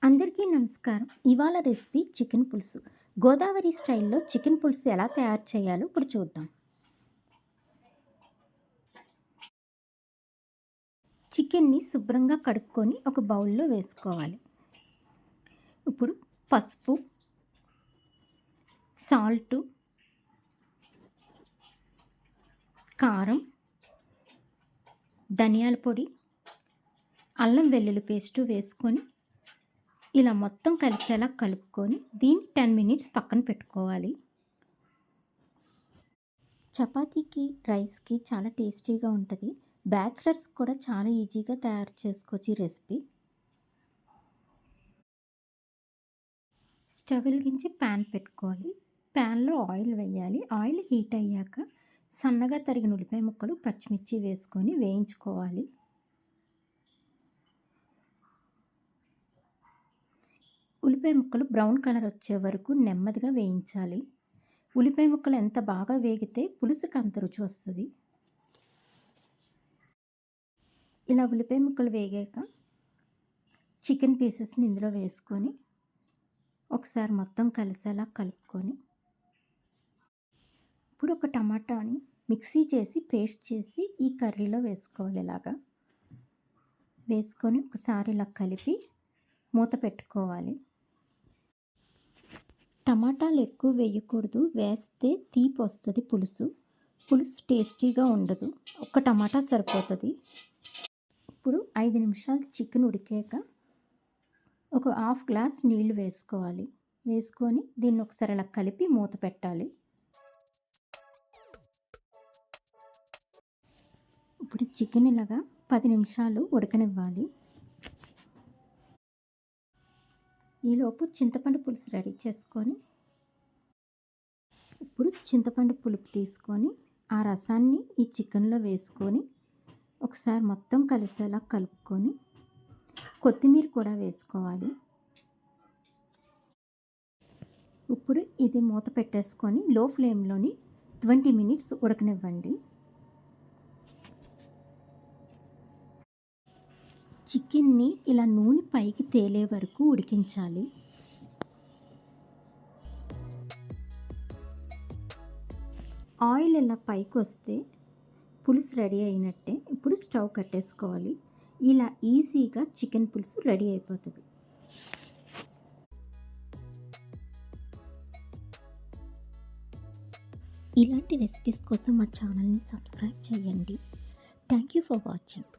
అందరికీ నమస్కారం. ఇవాళ రెసిపీ చికెన్ పులుసు. గోదావరి స్టైల్‌లో చికెన్ పులుసు ఎలా తయారు చేయాలో ఇప్పుడు చూద్దాం. చికెన్‌ని శుభ్రంగా కడుక్కొని ఒక బౌల్‌లో వేసుకోవాలి. ఇప్పుడు పసుపు, సాల్టు, కారం, ధనియాల పొడి, అల్లం వెల్లుల్లి పేస్టు వేసుకొని ఇలా మొత్తం కలిసేలా కలుపుకొని దీన్ని 10 మినిట్స్ పక్కన పెట్టుకోవాలి. చపాతీకి, రైస్‌కి చాలా టేస్టీగా ఉంటది. బ్యాచిలర్స్ కూడా చాలా ఈజీగా తయారు చేసుకోవచ్చు ఈ రెసిపీ. స్టవ్ వెలిగించి ప్యాన్ పెట్టుకోవాలి. ప్యాన్‌లో ఆయిల్ వేయాలి. ఆయిల్ హీట్ అయ్యాక సన్నగా తరిగిన ఉల్లిపాయ ముక్కలు, పచ్చిమిర్చి వేసుకొని వేయించుకోవాలి. ఉల్లిపాయ ముక్కలు బ్రౌన్ కలర్ వచ్చే వరకు నెమ్మదిగా వేయించాలి. ఉల్లిపాయ ముక్కలు ఎంత బాగా వేగితే పులుసుకి అంత రుచి వస్తది. ఇలా ఉల్లిపాయ ముక్కలు వేగాక చికెన్ పీసెస్‌ని ఇందులో వేసుకొని ఒకసారి మొత్తం కలిసేలా కలుపుకొని ఇప్పుడు ఒక టమాటాని మిక్సీ చేసి పేస్ట్ చేసి ఈ కర్రీలో వేసుకోవాలి ఇలాగా. వేసుకొని ఒకసారి ఇలా కలిపి మూత పెట్టుకోవాలి. టమాటాలు ఎక్కువ వేయకూడదు. వేస్తే తీపి వస్తది పులుసు. పులుసు టేస్టీగా ఉండదు. ఒక్క టమాటా సరిపోతది. ఇప్పుడు 5 నిమిషాలు చికెన్ ఉడికాక ఒక హాఫ్ గ్లాస్ నీళ్లు వేసుకోవాలి. వేసుకొని దీన్ని ఒకసారి ఇలా కలిపి మూత పెట్టాలి. ఇప్పుడు చికెన్ ఇలాగా 10 నిమిషాలు ఉడకనివ్వాలి. ఈలోపు చింతపండు పులుసు రెడీ చేసుకొని ఇప్పుడు చింతపండు పులుపు తీసుకొని ఆ రసాన్ని ఈ చికెన్లో వేసుకొని ఒకసారి మొత్తం కలిసేలా కలుపుకొని కొత్తిమీర కూడా వేసుకోవాలి. ఇప్పుడు ఇది మూత పెట్టేసుకొని లో ఫ్లేమ్‌లోని 20 మినిట్స్ ఉడకనివ్వండి. చికెన్‌ని ఇలా నూనె పైకి తేలే వరకు ఉడికించాలి. ఆయిల్ ఇలా పైకొస్తే పులుసు రెడీ అయినట్టే. ఇప్పుడు స్టవ్ కట్టేసుకోవాలి. ఇలా ఈజీగా చికెన్ పులుసు రెడీ అయిపోతది. ఇలాంటి రెసిపీస్ కోసం మా ఛానల్‌ని సబ్స్క్రైబ్ చేయండి. Thank you for watching.